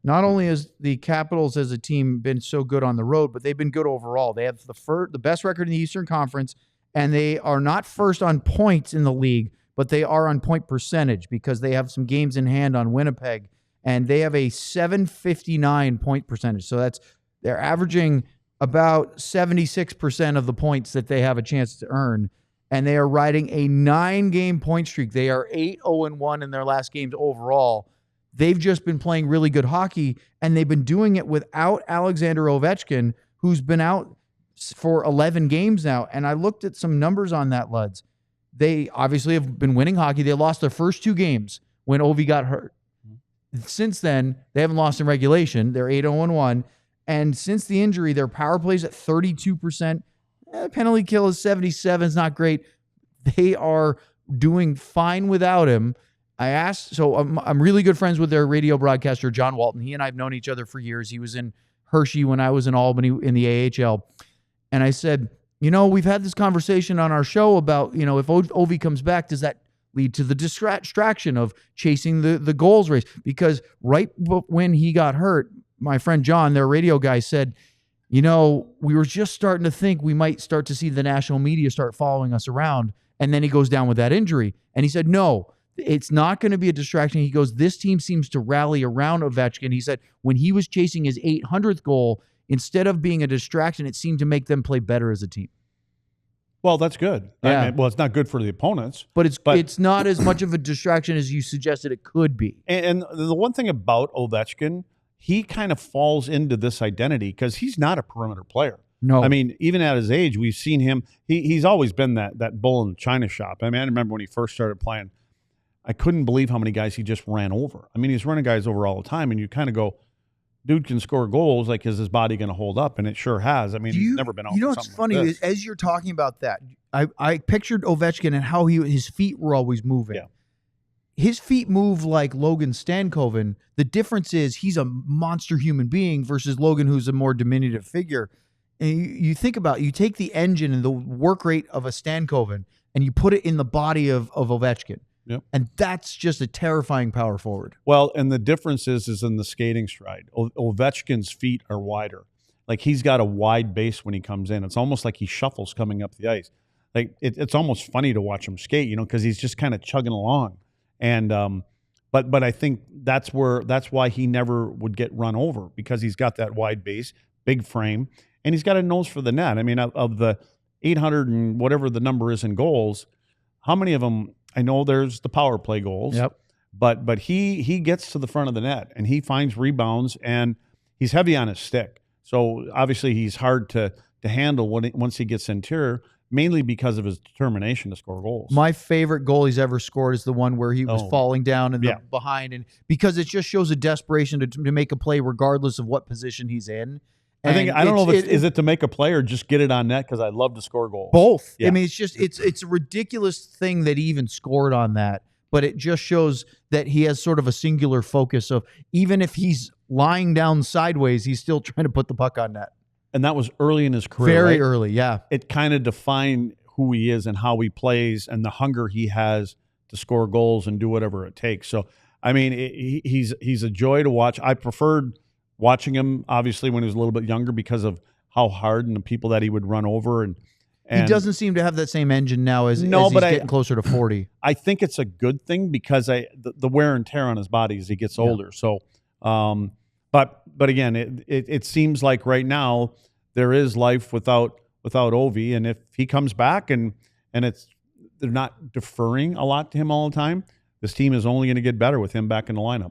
not only has the Capitals as a team been so good on the road, but they've been good overall. They have the best record in the Eastern Conference, and they are not first on points in the league, but they are on point percentage because they have some games in hand on Winnipeg, and they have a 759 point percentage. So they're averaging about 76% of the points that they have a chance to earn, and they are riding a 9-game point streak. They are 8-0-1 in their last games overall. They've just been playing really good hockey, and they've been doing it without Alexander Ovechkin, who's been out for 11 games now. And I looked at some numbers on that, Luds. They obviously have been winning hockey. They lost their first 2 games when Ovi got hurt. Since then, they haven't lost in regulation. They're 8-0-1. And since the injury, their power play's at 32%. Penalty kill is 77. It's not great. They are doing fine without him. I asked, so I'm really good friends with their radio broadcaster, John Walton. He and I have known each other for years. He was in Hershey when I was in Albany in the AHL. And I said, we've had this conversation on our show about, if Ovi comes back, does that lead to the distraction of chasing the goals race? Because right when he got hurt, my friend John, their radio guy, said, we were just starting to think we might start to see the national media start following us around. And then he goes down with that injury. And he said, no, it's not going to be a distraction. He goes, this team seems to rally around Ovechkin. He said when he was chasing his 800th goal, instead of being a distraction, it seemed to make them play better as a team. Well, that's good. Yeah. I mean, well, it's not good for the opponents. But it's not as much of a distraction as you suggested it could be. And the one thing about Ovechkin, he kind of falls into this identity because he's not a perimeter player. No. I mean, even at his age, we've seen him. He's always been that bull in the china shop. I mean, I remember when he first started playing, I couldn't believe how many guys he just ran over. I mean, he's running guys over all the time, and you kind of go, dude can score goals. Like, is his body going to hold up? And it sure has. I mean, he's never been on. What's funny is as you're talking about that, I pictured Ovechkin and how his feet were always moving. Yeah. His feet move like Logan Stankoven. The difference is he's a monster human being versus Logan, who's a more diminutive figure. And you think about, you take the engine and the work rate of a Stankoven and you put it in the body of Ovechkin. Yep. And that's just a terrifying power forward. Well, and the difference is in the skating stride. Ovechkin's feet are wider. Like, he's got a wide base when he comes in. It's almost like he shuffles coming up the ice. Like, it's almost funny to watch him skate, because he's just kind of chugging along. And but I think that's why he never would get run over, because he's got that wide base, big frame, and he's got a nose for the net. I mean, of the 800 and whatever the number is in goals, how many of them? I know there's the power play goals. Yep. But he gets to the front of the net and he finds rebounds, and he's heavy on his stick. So obviously he's hard to handle once he gets interior, mainly because of his determination to score goals. My favorite goal he's ever scored is the one where he was falling down in the behind, and because it just shows a desperation to make a play regardless of what position he's in. And I don't know if is it to make a play or just get it on net, because I love to score goals. Both. Yeah. I mean, it's a ridiculous thing that he even scored on that, but it just shows that he has sort of a singular focus of, even if he's lying down sideways, he's still trying to put the puck on net. And that was early in his career. Very early, yeah. It kind of defined who he is and how he plays and the hunger he has to score goals and do whatever it takes. So, I mean, he's a joy to watch. I preferred watching him, obviously, when he was a little bit younger, because of how hard and the people that he would run over. And he doesn't seem to have that same engine now as he's getting closer to 40. I think it's a good thing, because the wear and tear on his body as he gets older. So, but again, it seems like right now there is life without Ovi, and if he comes back and they're not deferring a lot to him all the time, this team is only going to get better with him back in the lineup.